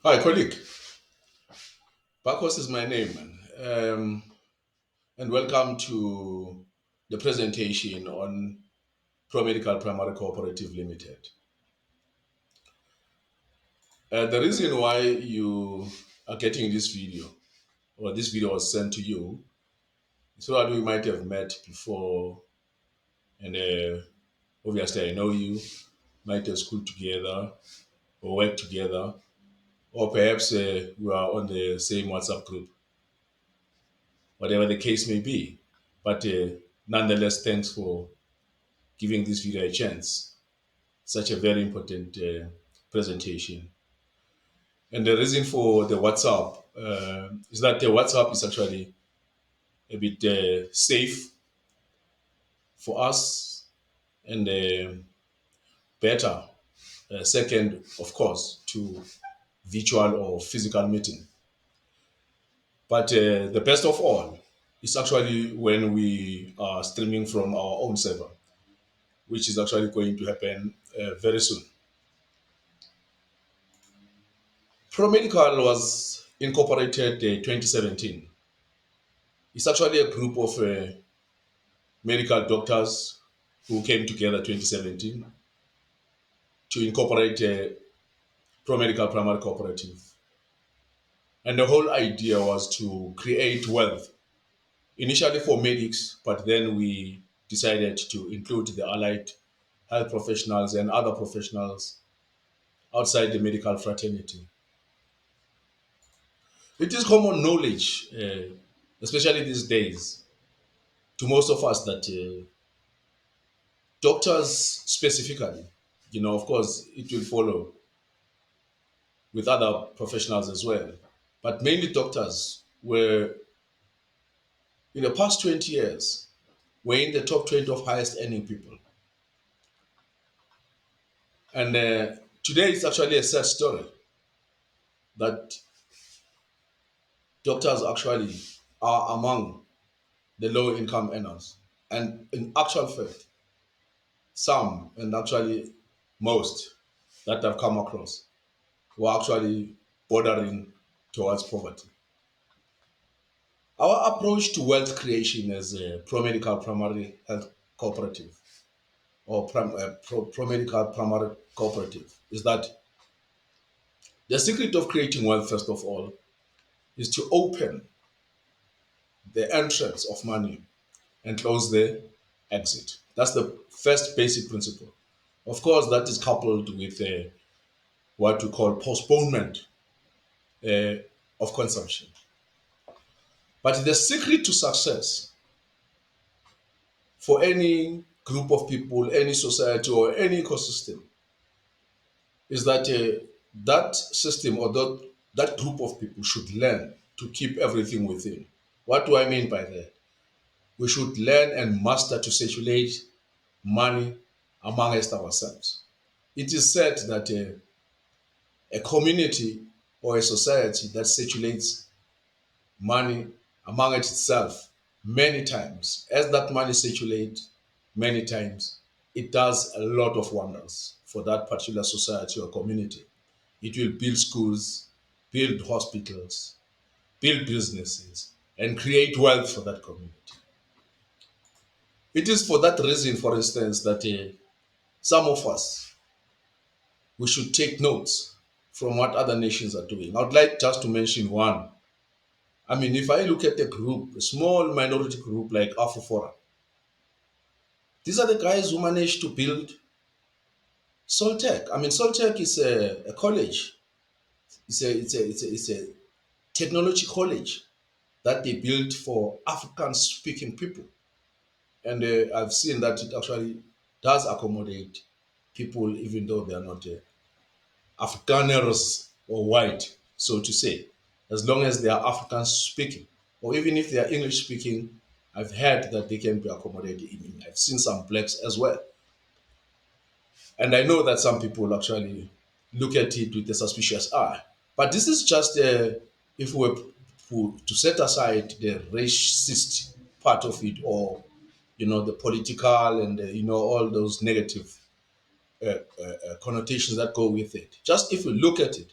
Hi, colleague. Bakos is my name, man. And welcome to the presentation on Promedical Primary Cooperative Limited. The reason why you are getting this video, or this video was sent to you, is so that we might have met before, and obviously I know you, might have school together, or work together, or perhaps we are on the same WhatsApp group, whatever the case may be. But nonetheless, thanks for giving this video a chance. Such a very important presentation. And the reason for the WhatsApp is that the WhatsApp is actually a bit safe for us and better. Second, of course, to virtual or physical meeting. But the best of all is actually when we are streaming from our own server, which is actually going to happen very soon. Promedical was incorporated 2017. It's actually a group of medical doctors who came together 2017 to incorporate a Promedical Primary Cooperative. And the whole idea was to create wealth, initially for medics, but then we decided to include the allied health professionals and other professionals outside the medical fraternity. It is common knowledge, especially these days, to most of us that doctors specifically, of course, it will follow with other professionals as well. But mainly doctors were, in the past 20 years, were in the top 20 of highest earning people. And today it's actually a sad story that doctors actually are among the low income earners. And in actual fact, some, and actually most that I've come across, were actually bordering towards poverty. Our approach to wealth creation as a pro-medical primary health cooperative or pro-medical primary cooperative is that the secret of creating wealth, first of all, is to open the entrance of money and close the exit. That's the first basic principle. Of course, that is coupled with what we call postponement uh, of consumption. But the secret to success for any group of people, any society, or any ecosystem is that that system or that group of people should learn to keep everything within. What do I mean by that? We should learn and master to circulate money amongst ourselves. It is said that a community or a society that circulates money among itself many times, as that money circulates many times, it does a lot of wonders for that particular society or community. It will build schools, build hospitals, build businesses, and create wealth for that community. It is for that reason, for instance, that some of us, we should take notes from what other nations are doing. I would like just to mention one. I mean, if I look at a group, a small minority group like Afrofora, these are the guys who managed to build Soltech. I mean, Soltech is a college. It's a technology college that they built for African speaking people. And I've seen that it actually does accommodate people, even though they are not Afrikaners or white, so to say, as long as they are African speaking, or even if they are English speaking. I've heard that they can be accommodated. In. I've seen some blacks as well. And I know that some people actually look at it with a suspicious eye. But this is just, if we were to set aside the racist part of it, or the political and all those negative connotations that go with it. Just if we look at it,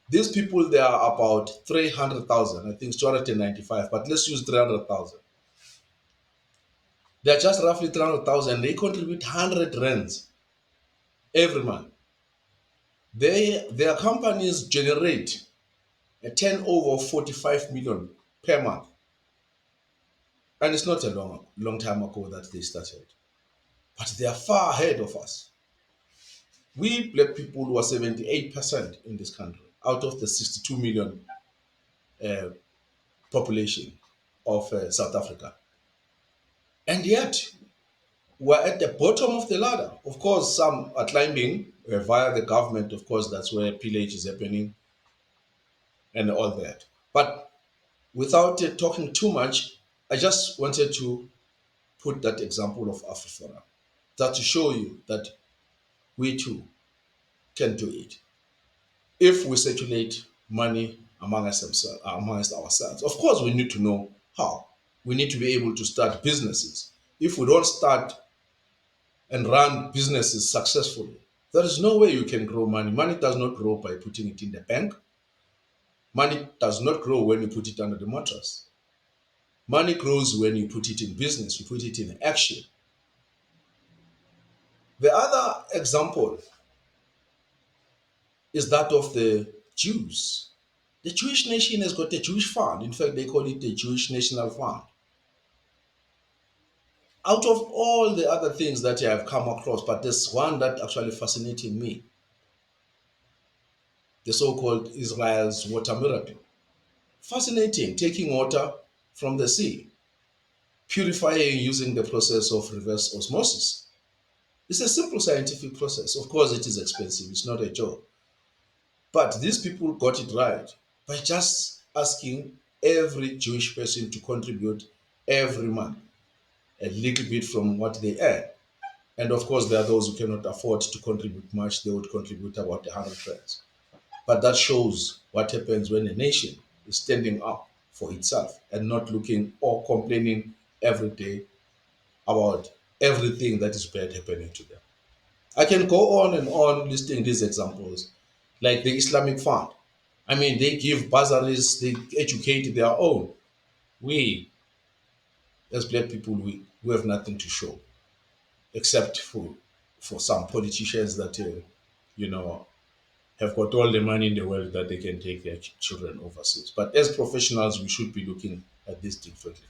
These people, they are about 300,000. I think it's 295, but let's use 300,000. They're just roughly 300,000. They contribute 100 rands every month. Their companies generate a turnover of 45 million per month. And it's not a long time ago that they started. But they are far ahead of us. We black people were 78% in this country out of the 62 million uh, population of South Africa. And yet, we're at the bottom of the ladder. Of course, some are climbing via the government. Of course, that's where pillage is happening and all that. But without talking too much, I just wanted to put that example of Afrifora, that to show you that we too can do it if we circulate money amongst ourselves. Of course, we need to know how. We need to be able to start businesses. If we don't start and run businesses successfully, there is no way you can grow money. Money does not grow by putting it in the bank. Money does not grow when you put it under the mattress. Money grows when you put it in business, you put it in action. The other example is that of the Jews. The Jewish nation has got a Jewish fund. In fact, they call it the Jewish National Fund. Out of all the other things that I have come across, but there's one that actually fascinated me, the so-called Israel's water miracle. Fascinating, taking water from the sea, purifying using the process of reverse osmosis. It's a simple scientific process. Of course, it is expensive, it's not a joke. But these people got it right by just asking every Jewish person to contribute every month a little bit from what they earn. And of course, there are those who cannot afford to contribute much, they would contribute about 100 francs. But that shows what happens when a nation is standing up for itself and not looking or complaining every day about everything that is bad happening to them. I can go on and on listing these examples, like the Islamic Fund. I mean, they give bursaries, they educate their own. We, as black people, we have nothing to show except for some politicians that, you know, have got all the money in the world that they can take their children overseas. But as professionals, we should be looking at this differently.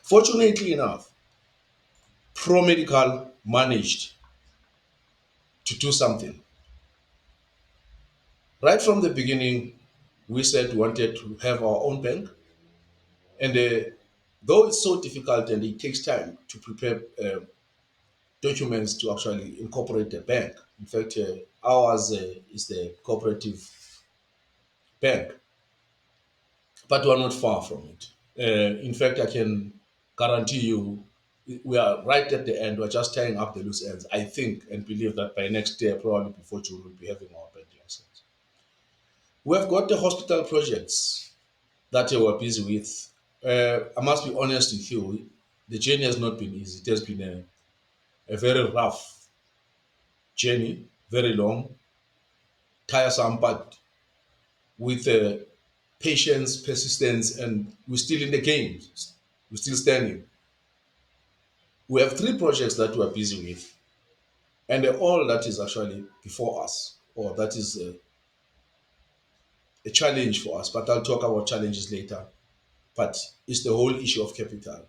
Fortunately enough, Promedical managed to do something. Right from the beginning, we said we wanted to have our own bank. And though it's so difficult and it takes time to prepare documents to actually incorporate a bank, in fact, ours is the cooperative bank, but we're not far from it. In fact, I can guarantee you we are right at the end. We're just tying up the loose ends. I think and believe that by next year, probably before June, we'll be having our bank license. We have got the hospital projects that we were busy with. I must be honest with you, the journey has not been easy. It has been a very rough journey, very long, tiresome, but with patience, persistence, and we're still in the game. We're still standing. We have three projects that we're busy with, and all that is actually before us, or that is a challenge for us. But I'll talk about challenges later. But it's the whole issue of capital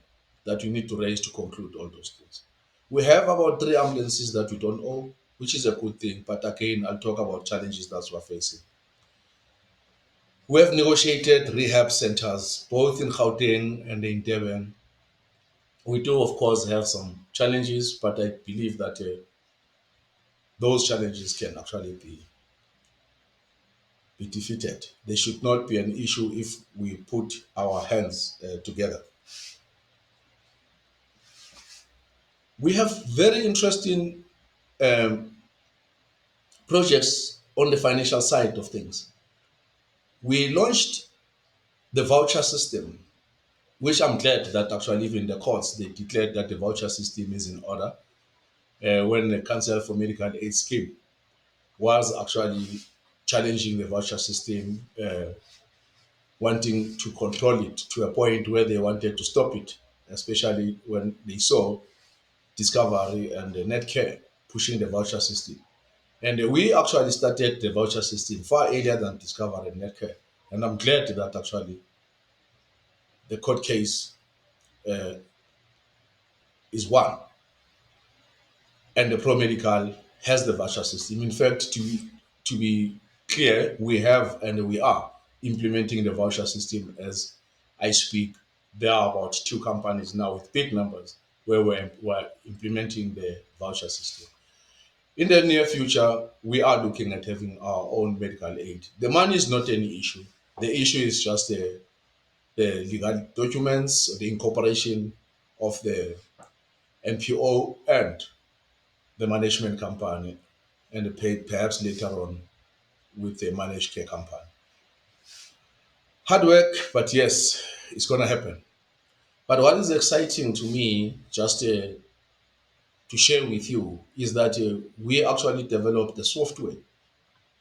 that we need to raise to conclude all those things. We have about three ambulances that we don't own, which is a good thing. But again, I'll talk about challenges that we're facing. We have negotiated rehab centers both in Gauteng and in Durban. We do, of course, have some challenges, but I believe that those challenges can actually be defeated. They should not be an issue if we put our hands together. We have very interesting um, projects on the financial side of things. We launched the voucher system, which I'm glad that actually even the courts they declared that the voucher system is in order. When the Council for Medical Aid scheme was actually challenging the voucher system, wanting to control it to a point where they wanted to stop it, especially when they saw Discovery and Netcare pushing the voucher system. And we actually started the voucher system far earlier than Discovery and Netcare. And I'm glad that actually the court case uh, is won, and the Promedical has the voucher system. In fact, to be clear, we have and we are implementing the voucher system as I speak. There are about two companies now with big numbers where we're implementing the voucher system. In the near future, we are looking at having our own medical aid. The money is not any issue. The issue is just the legal documents, the incorporation of the NPO and the management company, and pay perhaps later on with a managed care company. Hard work, but yes, it's going to happen. But what is exciting to me, just to share with you, is that we actually developed the software.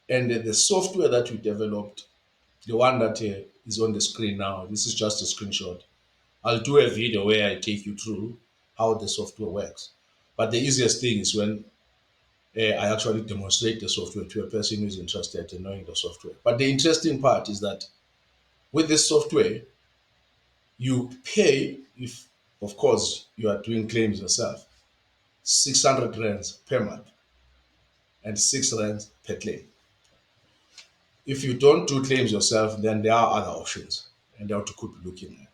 And the software that we developed, the one that is on the screen now, this is just a screenshot. I'll do a video where I take you through how the software works. But the easiest thing is when I actually demonstrate the software to a person who is interested in knowing the software. But the interesting part is that with this software, you pay if, of course, you are doing claims yourself, 600 rands per month and 6 rands per claim. If you don't do claims yourself, then there are other options, and they have to keep looking at.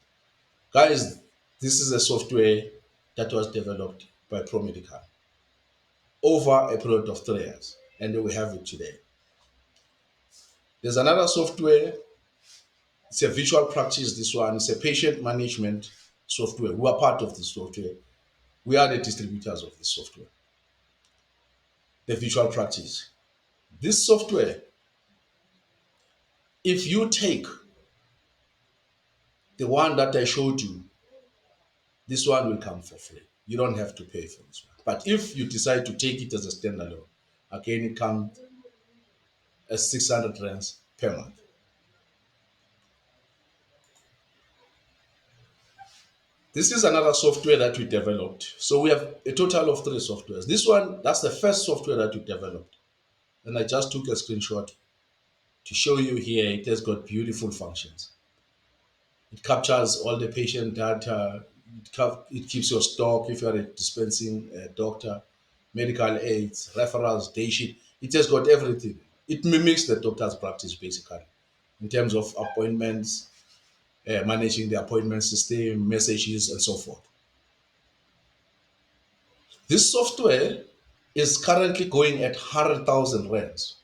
Guys, this is a software that was developed by Promedical over a period of 3 years, and we have it today. There's another software. It's a visual practice, this one. It's a patient management software. We are part of the software. We are the distributors of this software. The visual practice. This software, if you take the one that I showed you, this one will come for free. You don't have to pay for this one. But if you decide to take it as a standalone, again, it comes as 600 rands per month. This is another software that we developed. So we have a total of three softwares. This one, that's the first software that we developed. And I just took a screenshot to show you here. It has got beautiful functions. It captures all the patient data. It keeps your stock if you are a dispensing doctor, medical aids, referrals, day sheet. It has got everything. It mimics the doctor's practice basically in terms of appointments, managing the appointment system, messages, and so forth. This software is currently going at 100,000 rands.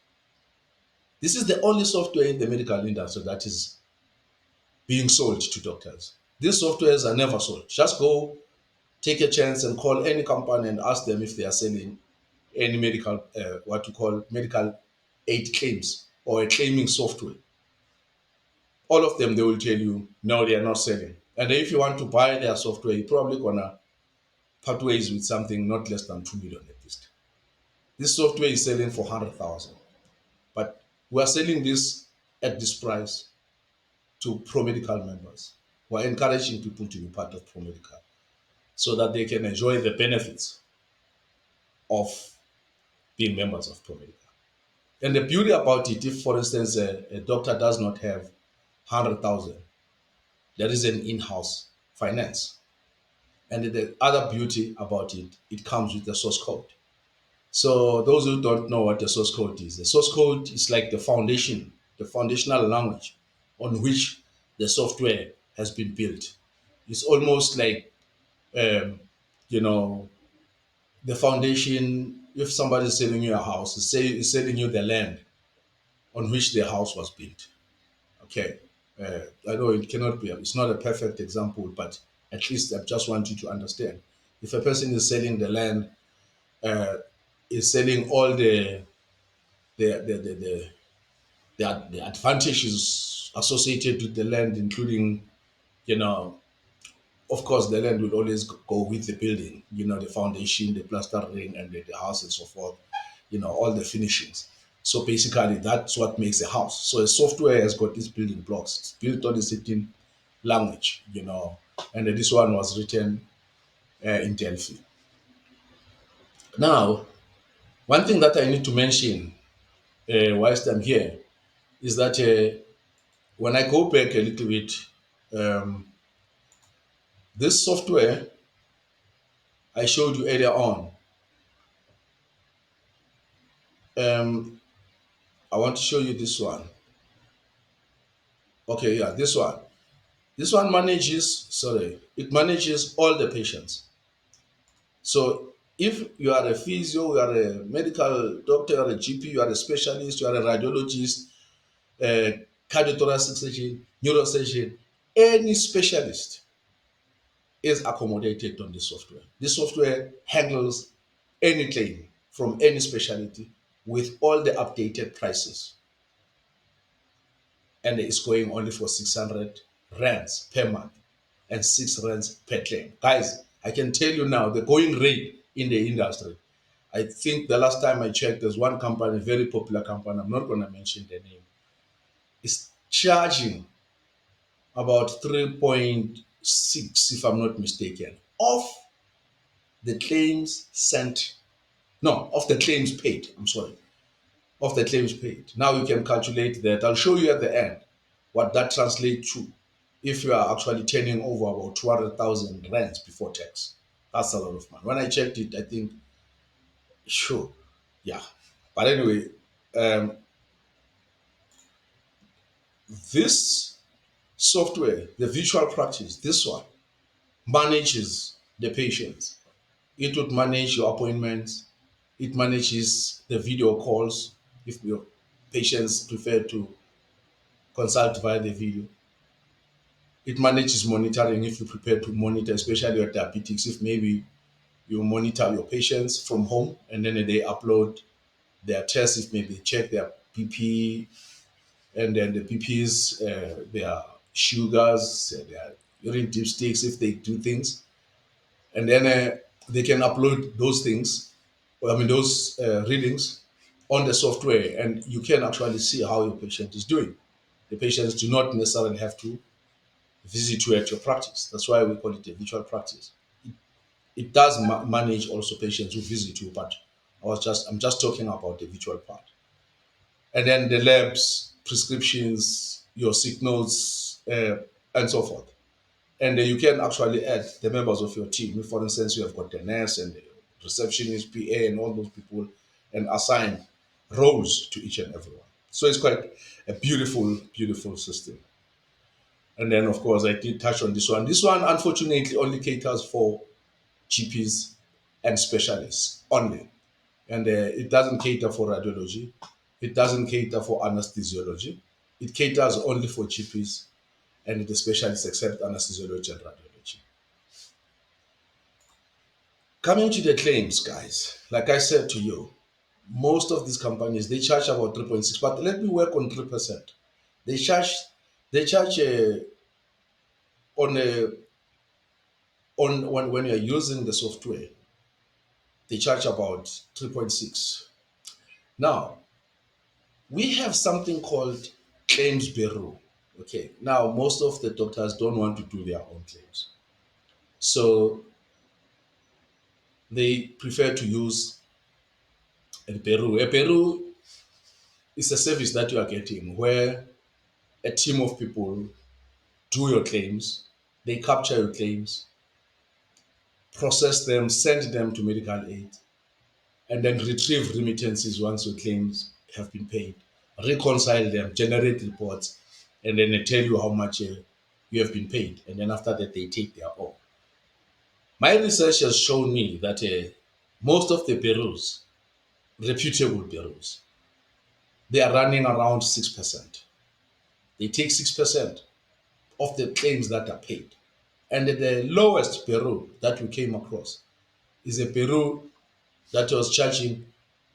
This is the only software in the medical industry that is being sold to doctors. These softwares are never sold. Just go take a chance and call any company and ask them if they are selling any medical, what you call medical aid claims or a claiming software. All of them, they will tell you, no, they are not selling. And if you want to buy their software, you're probably going to part ways with something not less than 2 million at least. This software is selling for 100,000. But we are selling this at this price to Promedical members. We're encouraging people to be part of Promedical so that they can enjoy the benefits of being members of Promedical. And the beauty about it, if for instance a doctor does not have 100,000, there is an in-house finance. And the other beauty about it, it comes with the source code. So those who don't know what the source code is, the source code is like the foundation, the foundational language on which the software has been built. It's almost like, um, you know, the foundation. If somebody is selling you a house, is selling you the land on which the house was built. Okay, I know it cannot be. It's not a perfect example, but at least I just want you to understand. If a person is selling the land, uh, is selling all the the the, the the advantages associated with the land, including, you know, of course, the land will always go with the building, the foundation, the plastering, and the house and so forth, all the finishings. So basically, that's what makes a house. So a software has got these building blocks. It's built on a certain language, and this one was written in Delphi. Now, one thing that I need to mention whilst I'm here is that when I go back a little bit, um, this software I showed you earlier on, um, I want to show you this one. Okay, yeah, this one. This one it manages all the patients. So if you are a physio, you are a medical doctor, you are a GP, you are a specialist, you are a radiologist, a cardiothoracic surgeon, neurosurgeon, any specialist is accommodated on this software. This software handles any claim from any specialty with all the updated prices. And it's going only for 600 rands per month and 6 rands per claim. Guys, I can tell you now the going rate in the industry. I think the last time I checked, there's one company, a very popular company, I'm not going to mention the name, is charging about 3.6, if I'm not mistaken, of the claims sent, no, of the claims paid. I'm sorry, of the claims paid. Now you can calculate that. I'll show you at the end what that translates to if you are actually turning over about 200,000 rands before tax. That's a lot of money. When I checked it, I think, sure, yeah. But anyway, um, this software, the virtual practice, this one manages the patients. It would manage your appointments. It manages the video calls if your patients prefer to consult via the video. It manages monitoring if you prepare to monitor, especially your diabetics. If maybe you monitor your patients from home and then they upload their tests, if maybe check their BP and then the BPs, their sugars, their urine dipsticks, if they do things, and then they can upload those things, I mean those readings on the software, and you can actually see how your patient is doing. The patients do not necessarily have to visit you at your practice. That's why we call it a virtual practice. It does manage also patients who visit you, but I'm just talking about the virtual part. And then the labs, prescriptions, your sick notes, and so forth. And you can actually add the members of your team. If, for instance, you have got the nurse and the receptionist, PA, and all those people, and assign roles to each and everyone. So it's quite a beautiful, beautiful system. And then, of course, I did touch on this one. This one, unfortunately, only caters for GPs and specialists only. And it doesn't cater for radiology. It doesn't cater for anesthesiology. It caters only for GPs and the specialists except anesthesiology and radiology. Coming to the claims, guys, like I said to you, most of these companies they charge about 3.6, but let me work on 3%. They charge they charge on a on when you're using the software, they charge about 3.6. Now, we have something called claims bureau. Okay. Now, most of the doctors don't want to do their own claims. So they prefer to use a bureau. A bureau is a service that you are getting where a team of people do your claims, they capture your claims, process them, send them to medical aid, and then retrieve remittances once your claims have been paid, reconcile them, generate reports, and then they tell you how much you have been paid. And then after that, they take their own. My research has shown me that most of the bureaus, reputable bureaus, they are running around 6%. They take 6% of the claims that are paid. And the lowest bureau that we came across is a bureau that was charging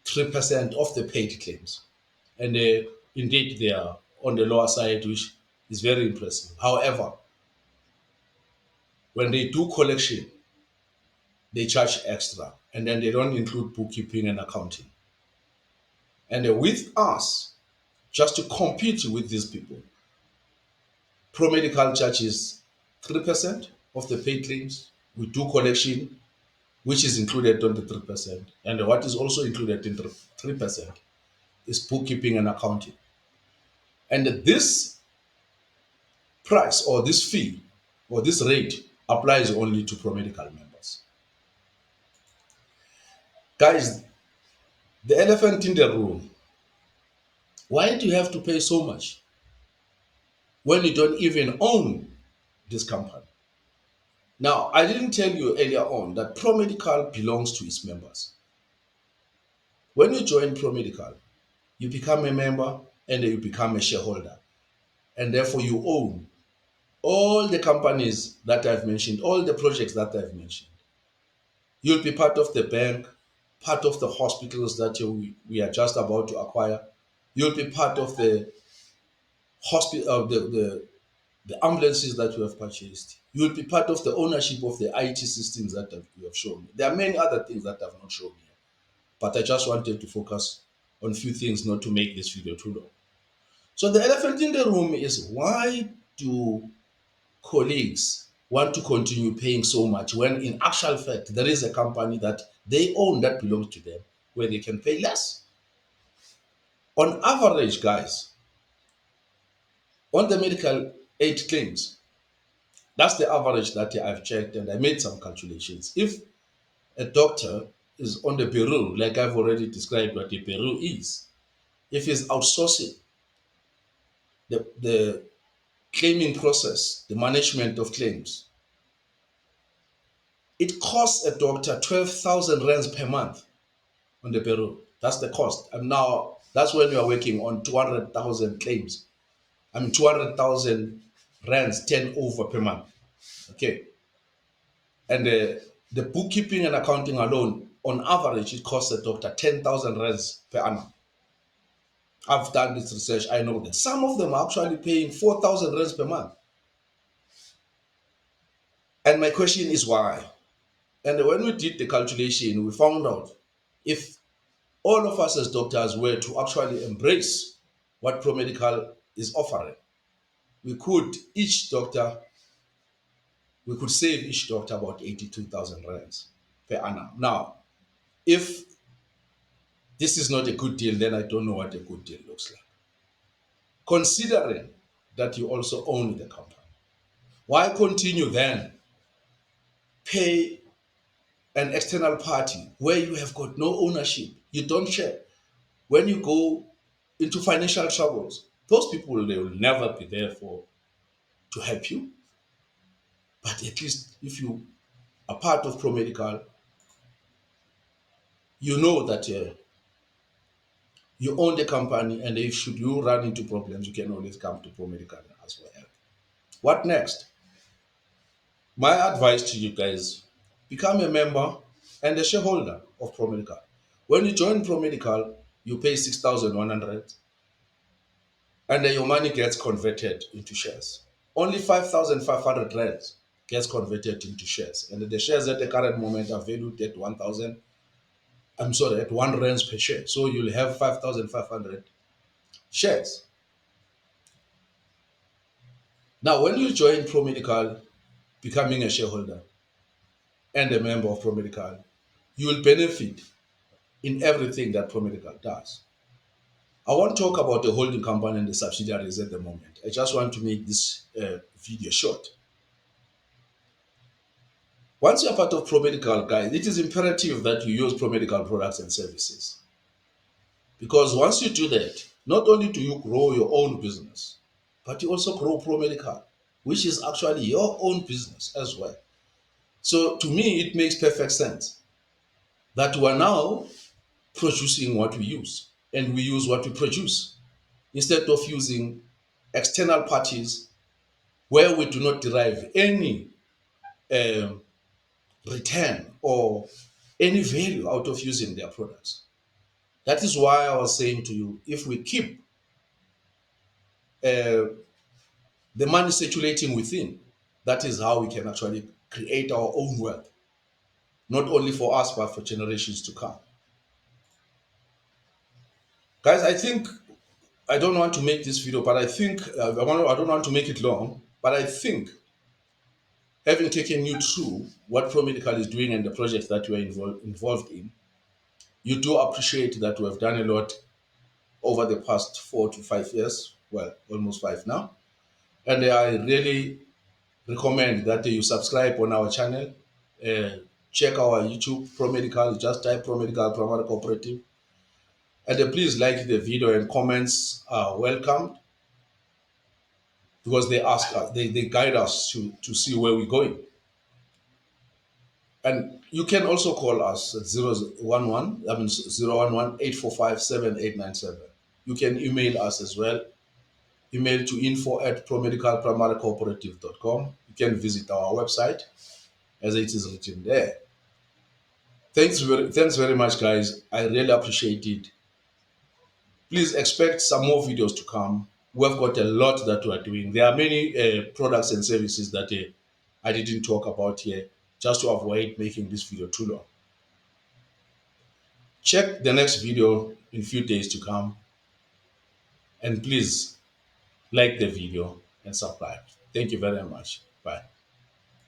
3% of the paid claims. And indeed, they are on the lower side, which is very impressive. However, when they do collection, they charge extra, and then they don't include bookkeeping and accounting. And with us, just to compete with these people, Promedical charges 3% of the paid claims. We do collection, which is included on the 3%. And what is also included in the 3% is bookkeeping and accounting. And this price or this fee or this rate applies only to Promedical members. Guys, the elephant in the room, why do you have to pay so much when you don't even own this company? Now, I didn't tell you earlier on that Promedical belongs to its members. When you join Promedical, you become a member and you become a shareholder. And therefore, you own all the companies that I've mentioned, all the projects that I've mentioned. You'll be part of the bank, part of the hospitals that we are just about to acquire. You'll be part of the hospital, the ambulances that you have purchased. You'll be part of the ownership of the IT systems that you have shown me. There are many other things that I've not shown you, but I just wanted to focus on a few things, not to make this video too long. So the elephant in the room is, why do colleagues want to continue paying so much when in actual fact there is a company that they own that belongs to them where they can pay less? On average, guys, on the medical aid claims, that's the average that I've checked and I made some calculations. If a doctor is on the bureau, like I've already described what the bureau is, if he's outsourcing the claiming process, the management of claims, it costs a doctor 12,000 rands per month on the payroll. That's the cost. And now that's when you are working on 200,000 claims. I mean, 200,000 rands turnover per month. Okay. And the bookkeeping and accounting alone, on average, it costs a doctor 10,000 rands per annum. I've done this research. I know that some of them are actually paying 4,000 rands per month. And my question is why? And when we did the calculation, we found out if all of us as doctors were to actually embrace what Promedical is offering, we could each doctor, we could save each doctor about 82,000 rands per annum. Now, if this is not a good deal, then I don't know what a good deal looks like. Considering that you also own the company, why continue then pay an external party where you have got no ownership, you don't share? When you go into financial troubles, those people, they will never be there for to help you. But at least if you are part of Promedical, you know that you own the company, and if should you run into problems, you can always come to Promedical and ask for help. What next? My advice to you guys: become a member and a shareholder of Promedical. When you join Promedical, you pay 6,100, and then your money gets converted into shares. Only 5,500 rands gets converted into shares, and the shares at the current moment are valued at 1,000. I'm sorry, at 1 rands per share. So you'll have 5,500 shares. Now, when you join Promedical, becoming a shareholder and a member of Promedical, you will benefit in everything that Promedical does. I won't talk about the holding company and the subsidiaries at the moment. I just want to make this video short. Once you're part of Promedical, guys, it is imperative that you use Promedical products and services. Because once you do that, not only do you grow your own business, but you also grow Promedical, which is actually your own business as well. So to me, it makes perfect sense that we are now producing what we use, and we use what we produce instead of using external parties where we do not derive any um, return or any value out of using their products. That is why I was saying to you, if we keep uh, the money circulating within, that is how we can actually create our own wealth, not only for us, but for generations to come. Guys, I think I don't want to make this video, but I think I don't want to make it long. But I think having taken you through what Promedical is doing and the projects that you are involved in, you do appreciate that we have done a lot over the past 4 to 5 years. Well, almost five now. And I really recommend that you subscribe on our channel. Uh, Check our YouTube, Promedical. Just type Promedical Premedical Cooperative. And please like the video, and comments are welcome because they ask us, they guide us to see where we're going. And you can also call us at 011, I mean 011 You can email us as well. Email to info@promedicalprimarycooperative.com. You can visit our website as it is written there. Thanks very much, guys. I really appreciate it. Please expect some more videos to come. We've got a lot that we are doing. There are many products and services that I didn't talk about here, just to avoid making this video too long. Check the next video in a few days to come, and please like the video and subscribe. Thank you very much. Bye.